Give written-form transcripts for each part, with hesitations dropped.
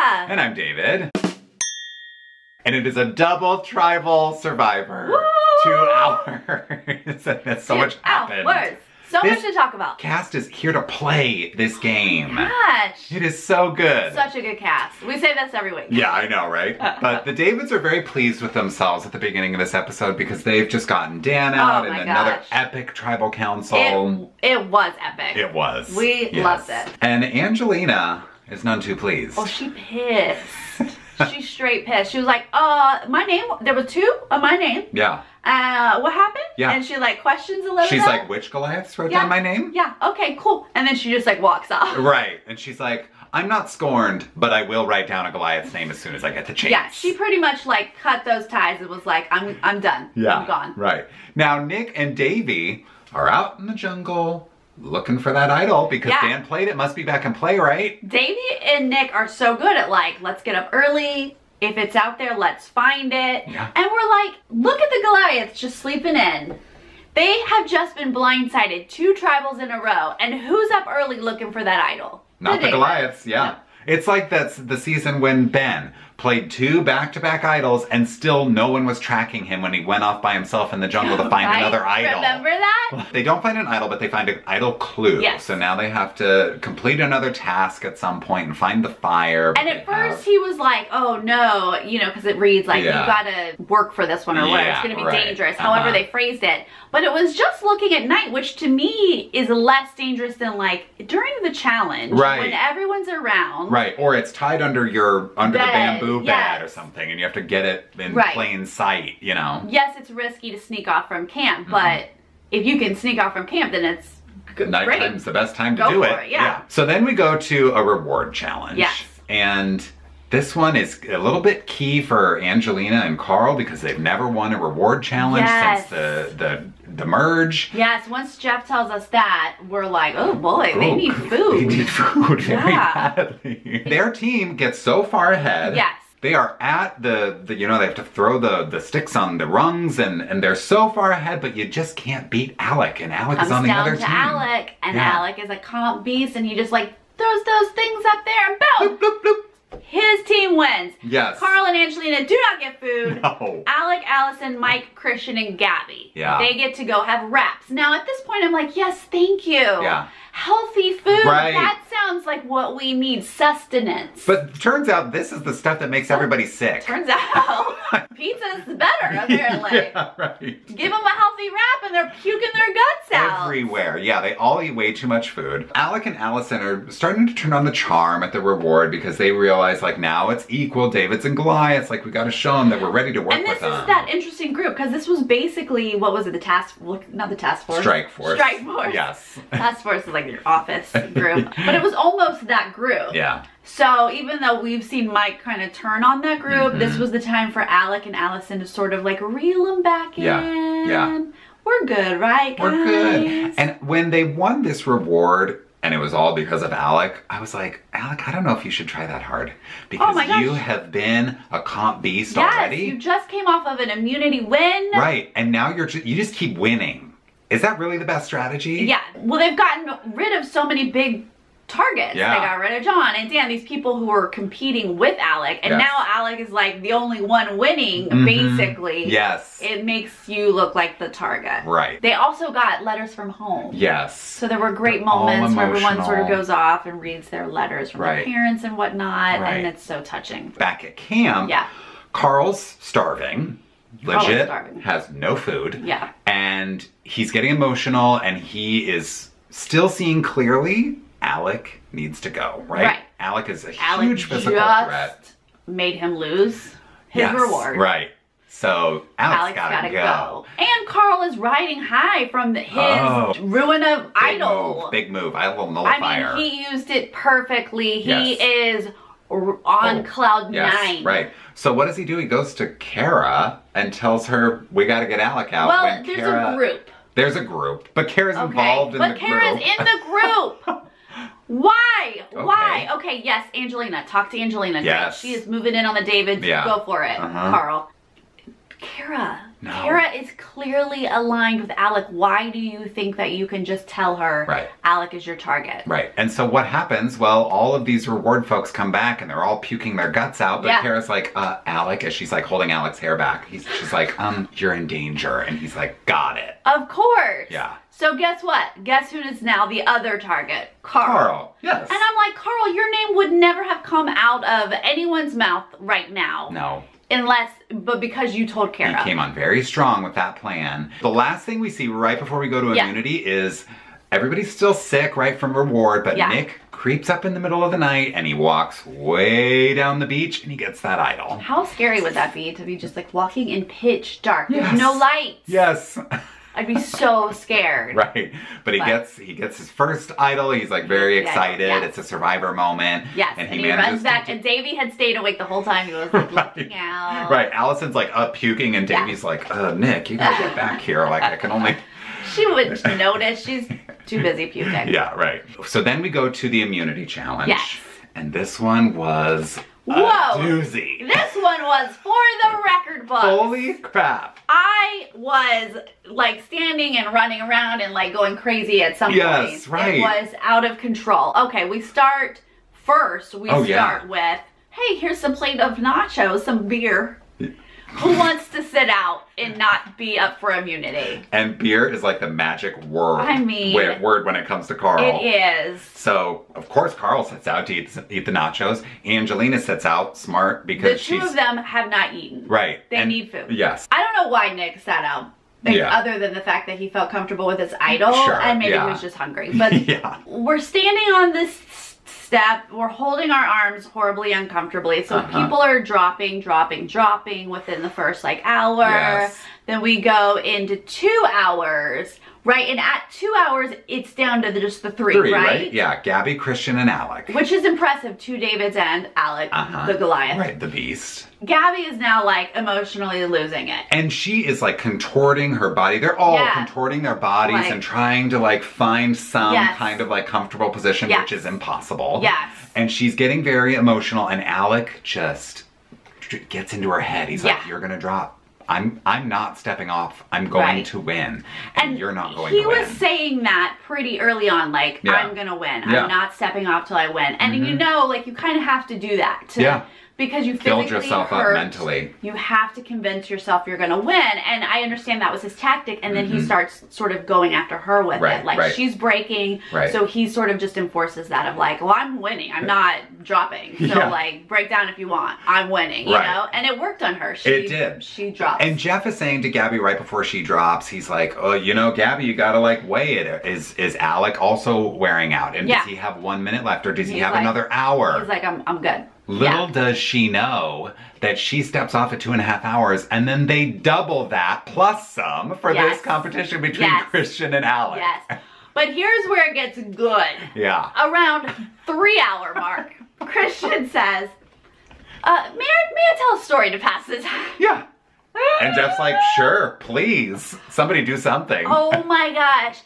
Kara. And I'm David. And it is a double tribal survivor. Woo! 2 hours. That's so much happened. So much to talk about. Cast is here to play this game. Gosh. It is so good. Such a good cast. We say this every week. Yeah, I know, right? But the Davids are very pleased with themselves at the beginning of this episode because they've just gotten Dan out in another epic tribal council. It was epic. It was. We loved it. And Angelina is none too pleased. Oh, she pissed. She's straight pissed. She was like, my name, there were 2 of my name. Yeah. What happened? Yeah. And she like questions a little bit. She's like, which Goliaths wrote down my name? Yeah, okay, cool. And then she just like walks off. Right. And she's like, I'm not scorned, but I will write down a Goliath's name as soon as I get the chance. Yeah, she pretty much like cut those ties and was like, I'm done. Yeah. I'm gone. Right. Now Nick and Davy are out in the jungle looking for that idol because Dan played it. Must be back in play, right? Davy and Nick are so good at like, let's get up early. If it's out there, let's find it. Yeah. And we're like, look at the Goliaths just sleeping in. They have just been blindsided 2 tribals in a row. And who's up early looking for that idol? Not the Goliaths, yeah. No. It's like that's the season when Ben played 2 back-to-back idols and still no one was tracking him when he went off by himself in the jungle to find another idol. Remember that? They don't find an idol, but they find an idol clue. Yes. So now they have to complete another task at some point and find the fire. And at first he was like, oh no, you know, because it reads like, you gotta work for this one or whatever. It's gonna be dangerous. However they phrased it. But it was just looking at night, which to me is less dangerous than like during the challenge. Right. When everyone's around. Right. Or it's tied under the bamboo bed or something and you have to get it in plain sight, you know. Yes, it's risky to sneak off from camp, but if you can sneak off from camp, then it's great. Nighttime's the best time to do it. Yeah. So then we go to a reward challenge. Yes. And this one is a little bit key for Angelina and Carl because they've never won a reward challenge since the merge. Yes, once Jeff tells us that, we're like, oh boy, they need food. They need food very badly. Their team gets so far ahead. Yes. They are at the they have to throw the sticks on the rungs and they're so far ahead, but you just can't beat Alec, and Alec is on the other team. Comes down to Alec, and Alec is a comp beast, and he just like throws those things up there, and boom! Bloop, bloop, bloop. His team wins. Yes. Carl and Angelina do not get food. No. Alec, Allison, Mike, Christian, and Gabby. Yeah. They get to go have wraps. Now at this point I'm like, yes, thank you. Yeah. Healthy food. Right. That sounds like what we need. Sustenance. But turns out this is the stuff that makes everybody sick. Turns out pizza's better, apparently. Yeah, right. Give them a healthy wrap and they're puking their guts out. Everywhere. Yeah, they all eat way too much food. Alec and Allison are starting to turn on the charm at the reward because they realize like now it's equal Davids and Goliaths. Like we got to show them that we're ready to work with them. And this is that interesting group because this was basically, what was it, the task, not the task force. Strike force. Strike force. Yes. Task force is like your office group. But it was almost that group. Yeah. So even though we've seen Mike kind of turn on that group, this was the time for Alec and Allison to sort of like reel them back in. Yeah. We're good, right, guys? We're good. And when they won this reward, and it was all because of Alec, I was like, Alec, I don't know if you should try that hard. Because you have been a comp beast already. Yes, you just came off of an immunity win. Right, and now you just keep winning. Is that really the best strategy? Yeah, well they've gotten rid of so many big targets. Yeah. They got rid of John and Dan, these people who were competing with Alec, and now Alec is like the only one winning, basically. Yes. It makes you look like the target. Right. They also got letters from home. Yes. So there were great moments where everyone sort of goes off and reads their letters from their parents and whatnot, and it's so touching. Back at camp, Carl's starving. Legit has no food. Yeah. And he's getting emotional and he is still seeing clearly Alec needs to go, right? Alec is a huge physical threat. Made him lose his reward. Right. So Alec's gotta go. And Carl is riding high from his ruin of idol. Big move. I will nullifier. I mean, he used it perfectly. He is on cloud nine. Right. So what does he do? He goes to Kara and tells her, we gotta get Alec out. Well, there's a group. There's a group. But Kara's involved in the group. But Kara's in the group. Why? Why? Okay, yes, Angelina. Talk to Angelina. Yes. She is moving in on the Davids. Go for it, Carl. Kara, No. Kara is clearly aligned with Alec. Why do you think that you can just tell her Alec is your target? Right. And so what happens? Well, all of these reward folks come back and they're all puking their guts out. But Kara's like, Alec, as she's like holding Alec's hair back. She's like, you're in danger. And he's like, got it. Of course. Yeah. So guess what? Guess who is now the other target? Carl. Yes. And I'm like, Carl, your name would never have come out of anyone's mouth right now. No. But because you told Kara. He came on very strong with that plan. The last thing we see right before we go to immunity is everybody's still sick, right, from reward, but Nick creeps up in the middle of the night and he walks way down the beach and he gets that idol. How scary would that be to be just like walking in pitch dark? There's no lights. Yes. I'd be so scared. Right. But he gets his first idol. He's like very excited. It's a survivor moment. Yes. And he runs back and Davey had stayed awake the whole time. He was like looking out. Right. Allison's like up puking and Davey's like, Nick, you gotta get back here. Like I can only... She wouldn't notice. She's too busy puking. Yeah, right. So then we go to the immunity challenge. Yes. And this one was a doozy. This one was for the record book. Holy crap. I was like standing and running around and like going crazy at some point. Yes, right. It was out of control. Okay, we start first. We start with, hey, here's some plate of nachos, some beer. Who wants to sit out and not be up for immunity? And beer is like the magic word. I mean, word when it comes to Carl. It is. So, of course, Carl sits out to eat the nachos. Angelina sits out, smart, because the two of them have not eaten. Right. They need food. Yes. I don't know why Nick sat out. Other than the fact that he felt comfortable with his idol. And maybe he was just hungry. But we're standing on this step. We're holding our arms horribly uncomfortably. So people are dropping within the first like hour. Yes. Then we go into 2 hours, right? And at 2 hours, it's down to just the three, right? Yeah, Gabby, Christian, and Alec. Which is impressive. 2 Davids and Alec, the Goliath. Right, the beast. Gabby is now like emotionally losing it. And she is like contorting her body. They're all contorting their bodies and trying to like find some kind of like comfortable position, which is impossible. Yes. And she's getting very emotional and Alec just gets into her head. He's like, you're gonna drop. I'm not stepping off. I'm going to win. And you're not going to win. He was saying that pretty early on, like, I'm going to win. I'm not stepping off till I win. And you know, like, you kind of have to do that. Because you physically build yourself up mentally. You have to convince yourself you're going to win. And I understand that was his tactic. And then he starts sort of going after her with it. Like, she's breaking. So he sort of just enforces that of like, well, I'm winning. I'm not dropping. So like, break down if you want. I'm winning, you know? And it worked on her. It did. She dropped. And Jeff is saying to Gabby right before she drops, he's like, oh, you know, Gabby, you got to like weigh it. Is Alec also wearing out? And does he have 1 minute left or does he have another hour? He's like, I'm good. Little does she know that she steps off at 2.5 hours and then they double that plus some for this competition between Christian and Alec. Yes. But here's where it gets good. Yeah. Around 3 hour mark, Christian says, may I tell a story to pass the time? Yeah. And Jeff's like, sure, please. Somebody do something. Oh my gosh.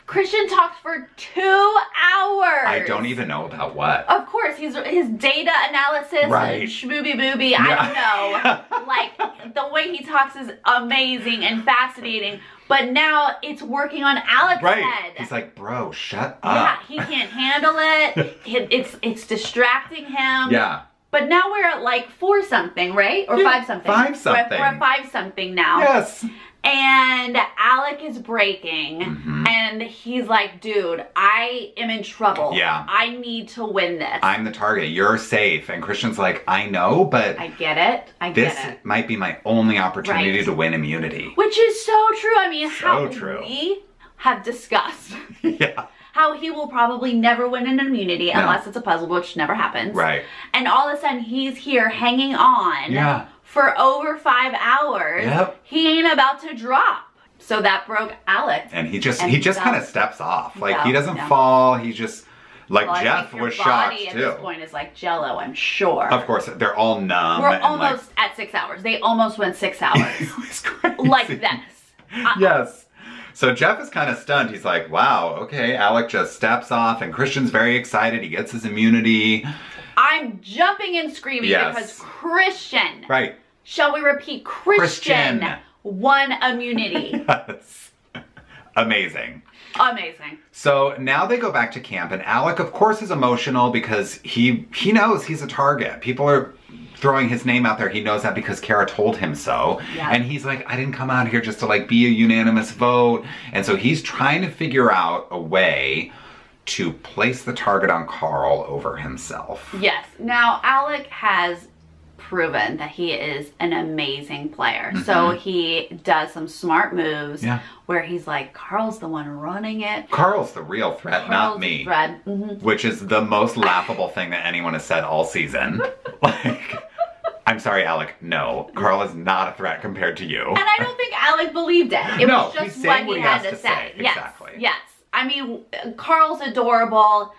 Christian talked for 2 hours. I don't even know about what. Of course, his data analysis and schmooby booby, I don't know. Like, the way he talks is amazing and fascinating. But now it's working on Alec's head. He's like, bro, shut up. Yeah, he can't handle it. It's distracting him. Yeah. But now we're at like 4 something, right? Or 5 something. 5 something. We're at 5 something now. Yes. And Alec is breaking. And he's like, dude, I am in trouble. Yeah. I need to win this. I'm the target. You're safe. And Christian's like, I know, but I get it. This might be my only opportunity to win immunity. Which is so true. I mean, true. We have discussed how he will probably never win an immunity unless it's a puzzle, which never happens. Right. And all of a sudden, he's here hanging on for over 5 hours. Yep. He ain't about to drop. So that broke Alec. And he just kind of steps off. Like, he doesn't fall. He just, like, Jeff was shocked, too. At this point is like Jell-O, I'm sure. Of course, they're all numb. We're almost at 6 hours. They almost went 6 hours. It was crazy. Like this. Yes. So Jeff is kind of stunned. He's like, wow, okay, Alec just steps off, and Christian's very excited. He gets his immunity. I'm jumping and screaming because Christian. Right. Shall we repeat? Christian 1 immunity. Yes. Amazing. Amazing. So now they go back to camp, and Alec, of course, is emotional because he knows he's a target. People are throwing his name out there. He knows that because Kara told him so. Yeah. And he's like, I didn't come out here just to like be a unanimous vote. And so he's trying to figure out a way to place the target on Carl over himself. Yes. Now, Alec has proven that he is an amazing player. So he does some smart moves where he's like, Carl's the one running it. Carl's the real threat, not me. Which is the most laughable thing that anyone has said all season. Like, I'm sorry, Alec, no. Carl is not a threat compared to you. And I don't think Alec believed it. It was just what he had to say. Exactly. Yes. I mean, Carl's adorable.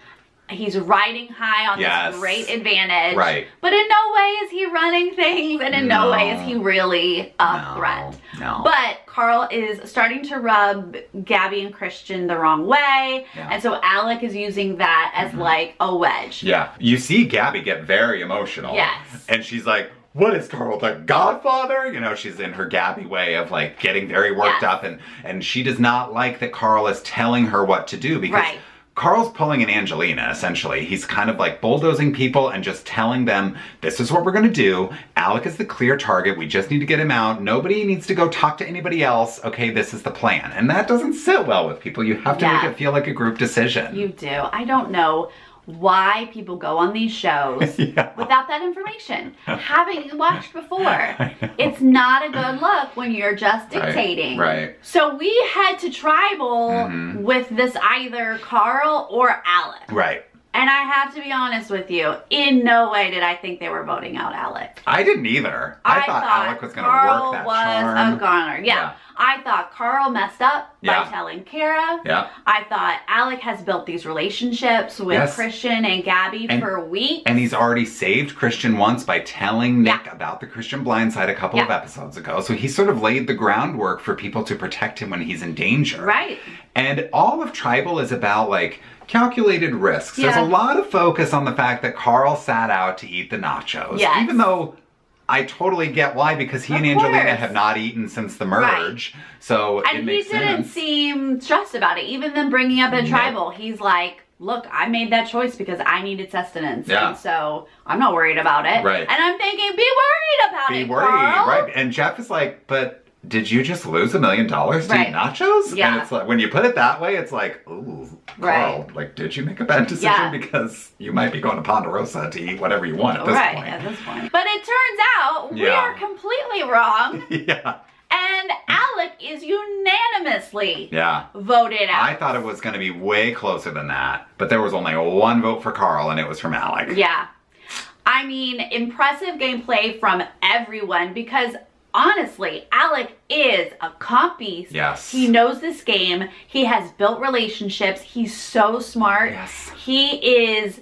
He's riding high on this great advantage. Right. But in no way is he running things, and in no way is he really a threat. No. But Carl is starting to rub Gabby and Christian the wrong way. Yeah. And so Alec is using that as like a wedge. Yeah. You see Gabby get very emotional. Yes. And she's like, what is Carl, the godfather? You know, she's in her Gabby way of like getting very worked up, and she does not like that Carl is telling her what to do because Carl's pulling an Angelina, essentially. He's kind of like bulldozing people and just telling them, this is what we're going to do. Alec is the clear target. We just need to get him out. Nobody needs to go talk to anybody else. Okay, this is the plan. And that doesn't sit well with people. You have to make it feel like a group decision. You do. I don't know why people go on these shows without that information. Having watched before, it's not a good look when you're just dictating. Right. So we head to tribal with this either Carl or Alec. Right. And I have to be honest with you, in no way did I think they were voting out Alec. I didn't either. I thought Alec was going to work that charm. Carl was a goner. Yeah. I thought Carl messed up by telling Kara. Yeah. I thought Alec has built these relationships with Christian and Gabby for weeks. And he's already saved Christian once by telling Nick about the Christian blind side a couple of episodes ago. So he sort of laid the groundwork for people to protect him when he's in danger. Right. And all of Tribal is about like calculated risks. There's a lot of focus on the fact that Carl sat out to eat the nachos. Yes. Even though I totally get why, because he and Angelina have not eaten since the merge. Right. So and he didn't seem stressed about it. Even them bringing up in Tribal, he's like, look, I made that choice because I needed sustenance. Yeah. And so I'm not worried about it. Right. And I'm thinking, be worried about it, Be worried, Carl. right. And Jeff is like, but did you just lose $1 million to eat nachos? Yeah. And it's like, when you put it that way, it's like, ooh, Carl, like, did you make a bad decision? Yeah. Because you might be going to Ponderosa to eat whatever you want at this point. Right, at this point. But it turns out we are completely wrong. And Alec is unanimously voted out. I thought it was going to be way closer than that. But there was only one vote for Carl, and it was from Alec. Yeah. I mean, impressive gameplay from everyone because honestly, Alec is a comp beast. Yes. He knows this game. He has built relationships. He's so smart. Yes. He is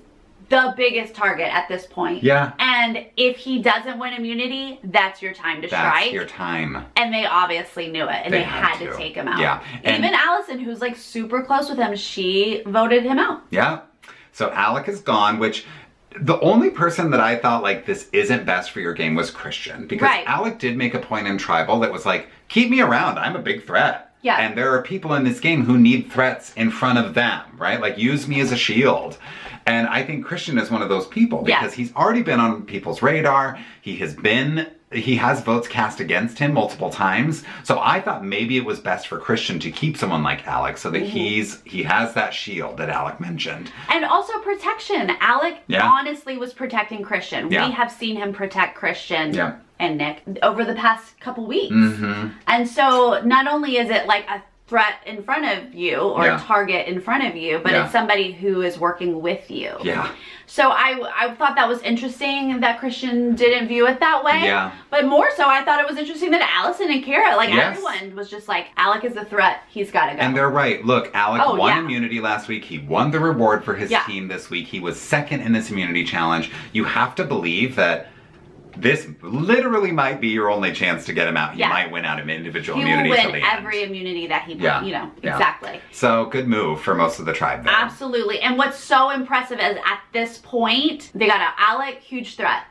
the biggest target at this point. Yeah. And if he doesn't win immunity, that's your time to strike. That's your time. And they obviously knew it. And they had to take him out. Yeah. And even Allison, who's like super close with him, she voted him out. Yeah. So Alec is gone, which the only person that I thought like this isn't best for your game was Christian. Because Alec did make a point in Tribal that was like, keep me around, I'm a big threat. Yeah. And there are people in this game who need threats in front of them, right? Like use me as a shield. And I think Christian is one of those people because he's already been on people's radar. He has votes cast against him multiple times. So I thought maybe it was best for Christian to keep someone like Alec so that he has that shield that Alec mentioned. And also protection. Alec honestly was protecting Christian. Yeah. We have seen him protect Christian and Nick over the past couple weeks. And so not only is it like a threat in front of you or a target in front of you, but it's somebody who is working with you. Yeah. So I thought that was interesting that Christian didn't view it that way. Yeah. But more so, I thought it was interesting that Allison and Kara, like everyone was just like, Alec is a threat. He's got to go. And they're right. Look, Alec won immunity last week. He won the reward for his team this week. He was second in this immunity challenge. You have to believe that this literally might be your only chance to get him out. He might win out of individual immunity. He will win every immunity that he, you know, exactly. So good move for most of the tribe there. Absolutely. And what's so impressive is at this point, they got Alec, huge threat.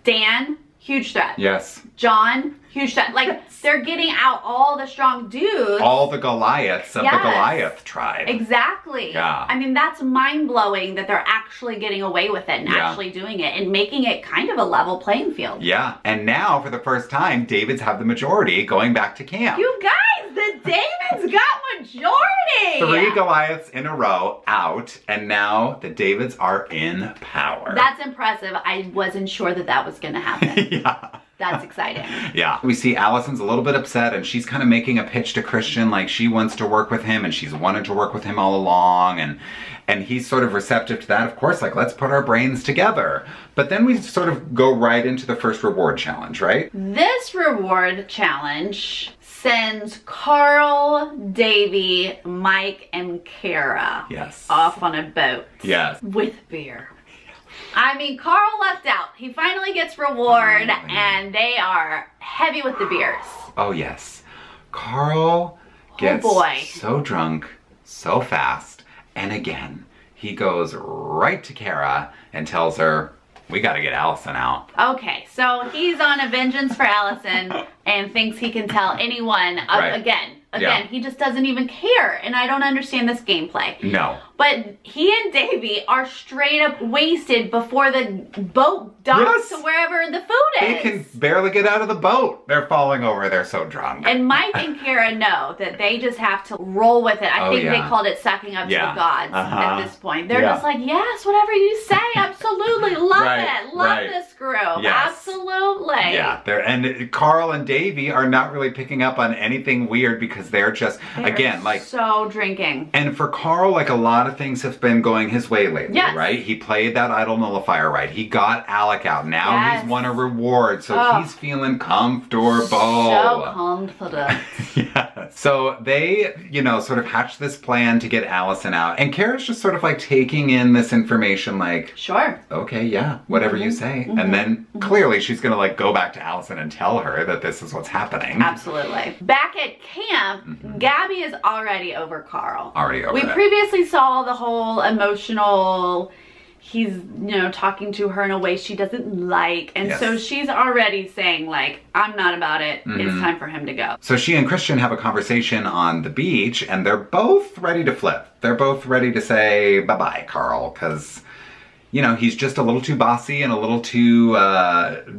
Dan, huge threat. Yes. John, Huge shot. Like, they're getting out all the strong dudes. All the Goliaths of the Goliath tribe. Exactly. Yeah. I mean, that's mind-blowing that they're actually getting away with it and actually doing it and making it kind of a level playing field. Yeah. And now, for the first time, Davids have the majority going back to camp. You guys, the Davids got majority! 3 Goliaths in a row out, and now the Davids are in power. That's impressive. I wasn't sure that that was going to happen. Yeah. That's exciting. Yeah. We see Allison's a little bit upset, and she's kind of making a pitch to Christian, like she wants to work with him, and she's wanted to work with him all along, and he's sort of receptive to that. Of course, like, let's put our brains together. But then we sort of go right into the first reward challenge, right? This reward challenge sends Carl, Davy, Mike, and Kara off on a boat. Yes. With beer. I mean, Carl left out. He finally gets reward, and they are heavy with the beers. Oh, yes. Carl gets so drunk so fast. And again, he goes right to Kara and tells her, we gotta get Allison out. Okay, so he's on a vengeance for Allison and thinks he can tell anyone again, he just doesn't even care, and I don't understand this gameplay. No. But he and Davy are straight up wasted before the boat docks to wherever the food is. They can barely get out of the boat. They're falling over. They're so drunk. And Mike and Kara know that they just have to roll with it. I think they called it sucking up to the gods at this point. They're just like, yes, whatever you say, absolutely. Love it. Love this group. Yes. Absolutely. Yeah. And Carl and Davy are not really picking up on anything weird because they're just, again, like... so drinking. And for Carl, like, a lot of things have been going his way lately, right? He played that idol nullifier right. He got Alec out. Now he's won a reward, so he's feeling comfortable. So confident. Yeah. So they, you know, sort of hatched this plan to get Allison out. And Kara's just sort of like taking in this information like, sure. Okay, yeah, whatever you say. And then clearly she's gonna like go back to Allison and tell her that this is what's happening. Absolutely. Back at camp, Gabby is already over Carl. Already over We previously saw the whole emotional, he's, you know, talking to her in a way she doesn't like. And so she's already saying like, I'm not about it. It's time for him to go. So she and Christian have a conversation on the beach and they're both ready to flip. They're both ready to say bye-bye, Carl, because, you know, he's just a little too bossy and a little too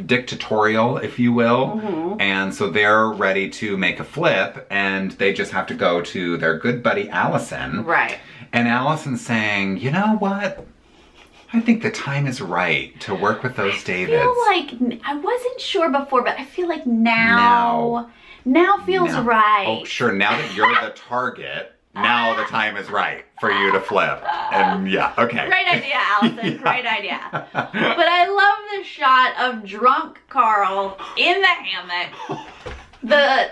dictatorial, if you will. And so they're ready to make a flip and they just have to go to their good buddy Allison. Right. And Allison's saying, you know what? I think the time is right to work with those Davids. I feel like, I wasn't sure before, but I feel like now feels right. Oh, sure. Now that you're the target, now the time is right for you to flip. And yeah, okay. Great idea, Allison. Great idea. But I love the shot of drunk Carl in the hammock.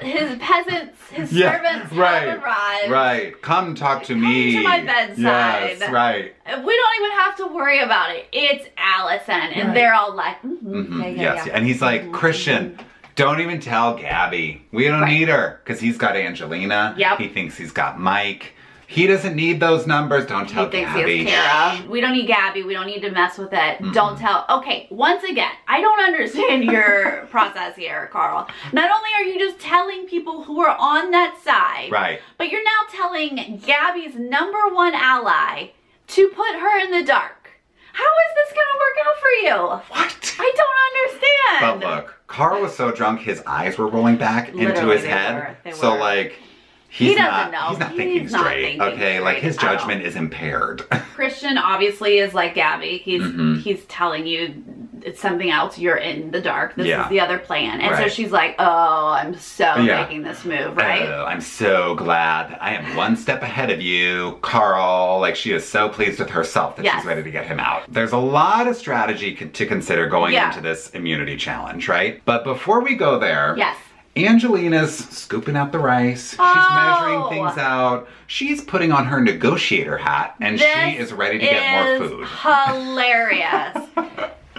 His peasants, his servants have arrived. Right. Come talk to me. Come to my bedside. Yes, right. We don't even have to worry about it. It's Allison. And they're all like, yes. And he's like, Christian, don't even tell Gabby. We don't need her. Because he's got Angelina. Yep. He thinks he's got Mike. He doesn't need those numbers. Don't tell Gabby. He thinks he has Kara. We don't need Gabby. We don't need to mess with it. Don't tell. Okay, once again, I don't understand your process here, Carl. Not only are you just telling people who are on that side, but you're now telling Gabby's #1 ally to put her in the dark. How is this going to work out for you? What? I don't understand. But look, Carl was so drunk, his eyes were rolling back into his head. So like... He doesn't know. He's not thinking straight. Okay, like his judgment is impaired. Christian obviously is like Gabby. He's telling you it's something else. You're in the dark. This is the other plan. And so she's like, oh, I'm so making this move, right? Oh, I'm so glad. I am one step ahead of you, Carl. Like she is so pleased with herself that she's ready to get him out. There's a lot of strategy to consider going into this immunity challenge, right? But before we go there, Angelina's scooping out the rice. She's measuring things out. She's putting on her negotiator hat, and she is ready to get more food. Hilarious.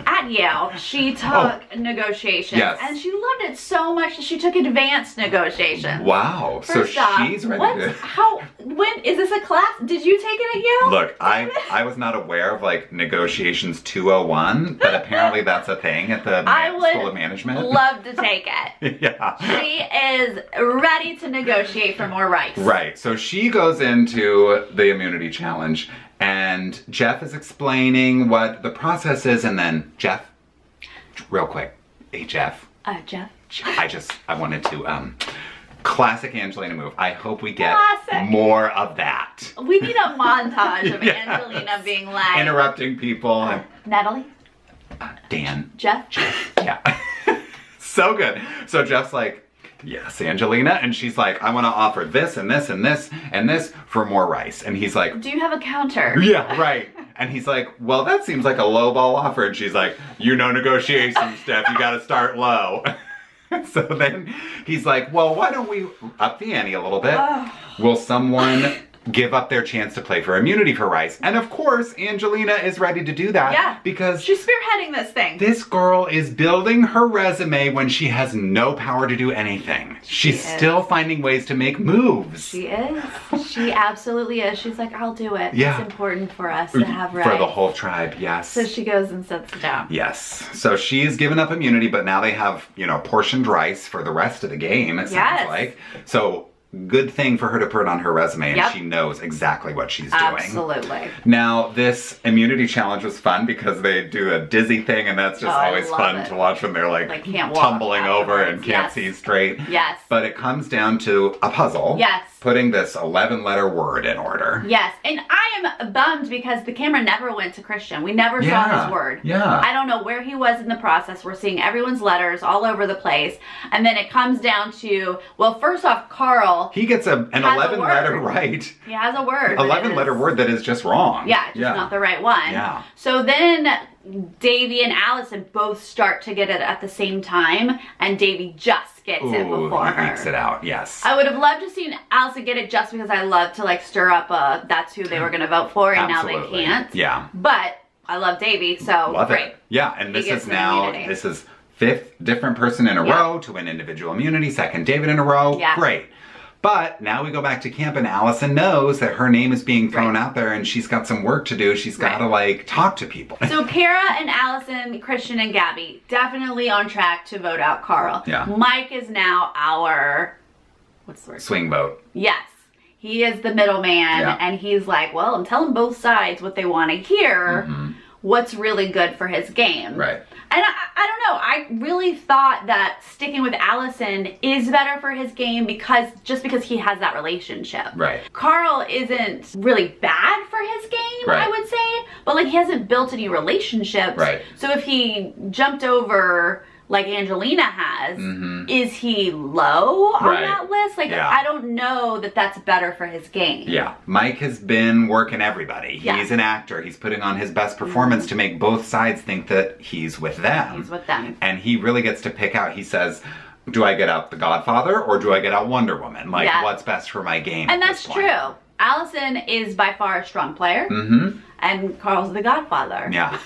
at Yale, she took negotiations. Yes. And she loved it so much that she took advanced negotiations. Wow. First so off, she's ready to... When, is this a class? Did you take it at Yale? Look, I was not aware of like negotiations 201, but apparently that's a thing at the School of Management. I would love to take it. Yeah. She is ready to negotiate for more rights. Right. So she goes into the immunity challenge and Jeff is explaining what the process is, and then Jeff, real quick. Hey Jeff. Jeff. I wanted to classic Angelina move. I hope we get more of that. We need a montage of Angelina being like... interrupting people. Natalie? Dan. Jeff? Yeah. So good. So Jeff's like, yes, Angelina. And she's like, I want to offer this and this and this and this for more rice. And he's like... Do you have a counter? Yeah, right. And he's like, well, that seems like a lowball offer. And she's like, you know negotiations, Steph. You got to start low. So then he's like, well, why don't we up the ante a little bit? Will someone give up their chance to play for immunity for rice? And of course, Angelina is ready to do that. Yeah. Because she's spearheading this thing. This girl is building her resume when she has no power to do anything. She's still finding ways to make moves. She is. She absolutely is. She's like, I'll do it. Yeah. It's important for us to have rice. For the whole tribe, yes. So she goes and sits down. Yes. So she's given up immunity, but now they have, you know, portioned rice for the rest of the game, it sounds like. So good thing for her to put on her resume, and she knows exactly what she's doing. Absolutely. Now, this immunity challenge was fun because they do a dizzy thing, and that's just always fun to watch when they're like tumbling over and can't see straight. Yes. But it comes down to a puzzle. Yes. Putting this 11-letter word in order. Yes. And I am bummed because the camera never went to Christian. We never saw his word. Yeah. I don't know where he was in the process. We're seeing everyone's letters all over the place. And then it comes down to, well, first off, Carl. He gets an 11-letter right. He has a word. 11-letter word that is just wrong. Yeah, just not the right one. Yeah. So then Davy and Allison both start to get it at the same time, and Davy just gets it before her. He ekes it out, yes. I would have loved to see Allison get it just because I love to like stir up that's who they were going to vote for, and now they can't. Yeah. But I love Davy, so great. Yeah, and this is now, this is 5th different person in a row to win individual immunity, 2nd David in a row. Yeah. Great. But now we go back to camp and Allison knows that her name is being thrown out there and she's got some work to do. She's got to like talk to people. So Kara and Allison, Christian and Gabby, definitely on track to vote out Carl. Yeah. Mike is now our, what's the word? Swing vote. Yes. He is the middleman and he's like, well, I'm telling both sides what they want to hear. What's really good for his game. Right. And I don't know, I really thought that sticking with Allison is better for his game because he has that relationship. Right. Carl isn't really bad for his game, I would say, but like he hasn't built any relationships. Right. So if he jumped over like Angelina has, is he low on that list? Like, I don't know that that's better for his game. Yeah. Mike has been working everybody. He's an actor. He's putting on his best performance to make both sides think that he's with them. He's with them. And he really gets to pick out, he says, do I get out the Godfather or do I get out Wonder Woman? Like, what's best for my game? And that's true. Allison is by far a strong player. And Carl's the Godfather. Yeah.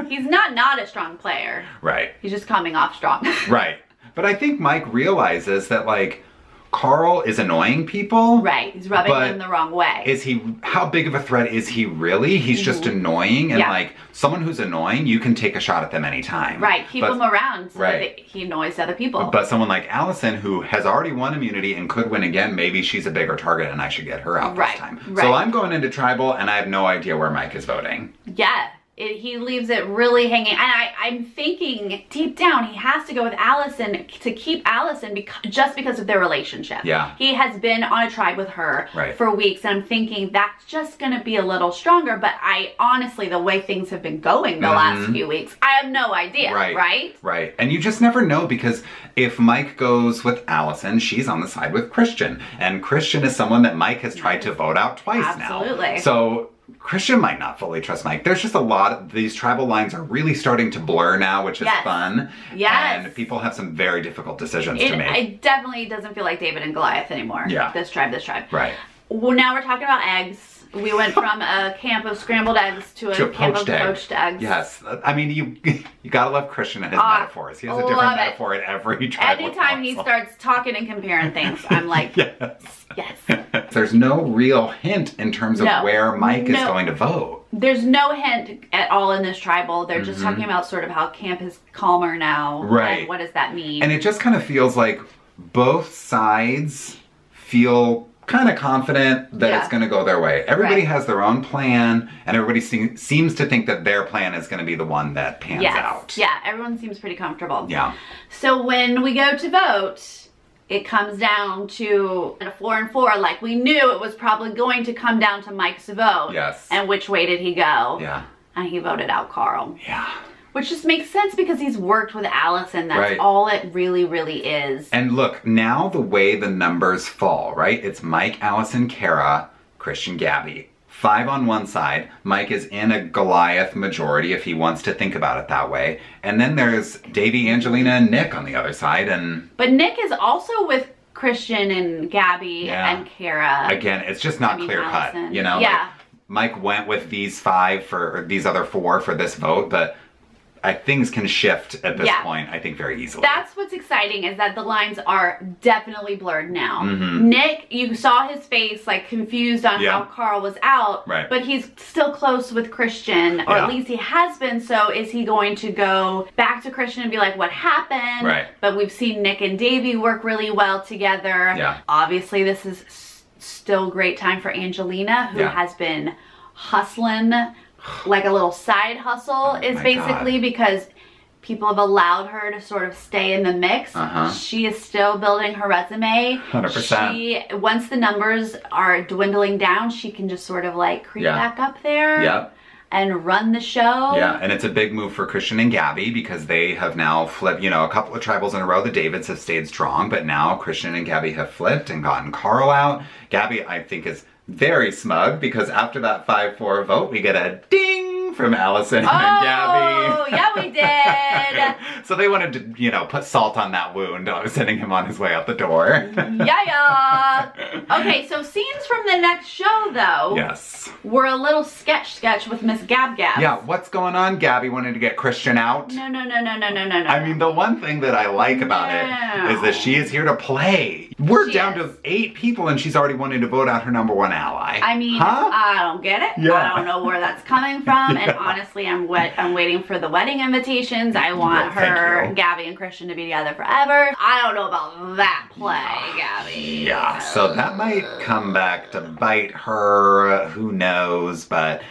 He's not a strong player. Right. He's just coming off strong. Right. But I think Mike realizes that, like, Carl is annoying people. Right. He's rubbing them the wrong way. Is he, how big of a threat is he really? He's just annoying. And like, someone who's annoying, you can take a shot at them anytime. Right. Keep him around so that he annoys other people. But someone like Allison, who has already won immunity and could win again, maybe she's a bigger target and I should get her out this time. So I'm going into tribal and I have no idea where Mike is voting. Yeah. He leaves it really hanging. And I'm thinking deep down, he has to go with Allison to keep Allison just because of their relationship. Yeah. He has been on a tribe with her for weeks. And I'm thinking that's just going to be a little stronger. But I honestly, the way things have been going the last few weeks, I have no idea. Right. And you just never know because if Mike goes with Allison, she's on the side with Christian. And Christian is someone that Mike has tried to vote out twice now. Absolutely. So Christian might not fully trust Mike. There's just a lot of these tribal lines are really starting to blur now, which is fun. Yes. And people have some very difficult decisions to make. It definitely doesn't feel like David and Goliath anymore. Yeah. This tribe. Right. Well, now we're talking about eggs. We went from a camp of scrambled eggs to a camp of poached eggs. Yes. I mean, you gotta love Christian and his metaphors. He has a different metaphor at every tribal Anytime he starts talking and comparing things, I'm like, yes. There's no real hint in terms of where Mike is going to vote. There's no hint at all in this tribal. They're just talking about sort of how camp is calmer now. Right. And what does that mean? And it just kind of feels like both sides feel kind of confident that it's going to go their way. Everybody has their own plan, and everybody seems to think that their plan is going to be the one that pans out. Yeah, everyone seems pretty comfortable. Yeah. So when we go to vote, it comes down to a 4 and 4. Like, we knew it was probably going to come down to Mike's vote. Yes. And which way did he go? Yeah. And he voted out Carl. Yeah. Which just makes sense because he's worked with Allison. That's all it really, really is. And look, now the way the numbers fall, right? It's Mike, Allison, Kara, Christian, Gabby. 5 on one side. Mike is in a Goliath majority if he wants to think about it that way. And then there's Davy, Angelina, and Nick on the other side. But Nick is also with Christian and Gabby and Kara. Again, it's just not clear cut, you know? Yeah. Like, Mike went with these 5 or these other 4 for this vote, but things can shift at this point, I think, very easily. That's what's exciting, is that the lines are definitely blurred now. Nick, you saw his face, like, confused on how Carl was out, but he's still close with Christian, or at least he has been. So is he going to go back to Christian and be like, what happened? But we've seen Nick and Davy work really well together. Obviously, this is still great time for Angelina, who has been hustling like a little side hustle, is basically because people have allowed her to sort of stay in the mix. She is still building her resume. 100%. Once the numbers are dwindling down, she can just sort of like creep back up there and run the show. Yeah, and it's a big move for Christian and Gabby because they have now flipped, you know, a couple of tribals in a row. The Davids have stayed strong, but now Christian and Gabby have flipped and gotten Carl out. Gabby, I think, is very smug because after that 5-4 vote, we get a ding from Allison and Gabby. Oh, yeah, we did. So they wanted to, you know, put salt on that wound, sending him on his way out the door. Okay, so scenes from the next show, though. Yes. Were a little sketch with Miss Gab. Yeah, what's going on? Gabby wanted to get Christian out. No. I mean, the one thing that I like about it is that she is here to play. We're down to 8 people and she's already wanting to vote out her #1 ally. I mean, I don't get it. Yeah. I don't know where that's coming from. And honestly, I'm waiting for the wedding invitations. I want her, Gabby and Christian, to be together forever. I don't know about that play, Gabby. Yeah, so that might come back to bite her. Who knows? But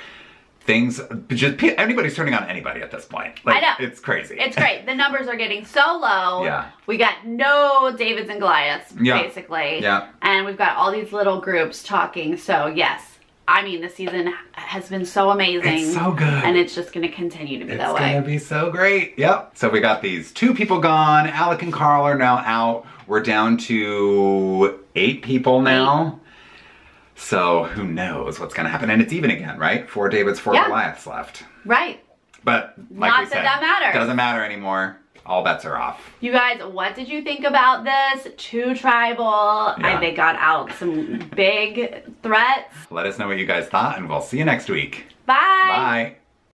things, just anybody's turning on anybody at this point. Like, I know. It's crazy. It's great. The numbers are getting so low. Yeah. We got no Davids and Goliaths, basically. Yeah. And we've got all these little groups talking. So, yes. I mean, the season has been so amazing. It's so good. And it's just going to continue to be that way. It's going to be so great. Yep. So we got these 2 people gone. Alec and Carl are now out. We're down to 8 people now. So who knows what's going to happen. And it's even again, right? 4 Davids, 4 Goliaths left. Right. But like Not we said, that matters. Doesn't matter anymore. All bets are off. You guys, what did you think about this? 2 tribal. They got out some big threats. Let us know what you guys thought, and we'll see you next week. Bye. Bye.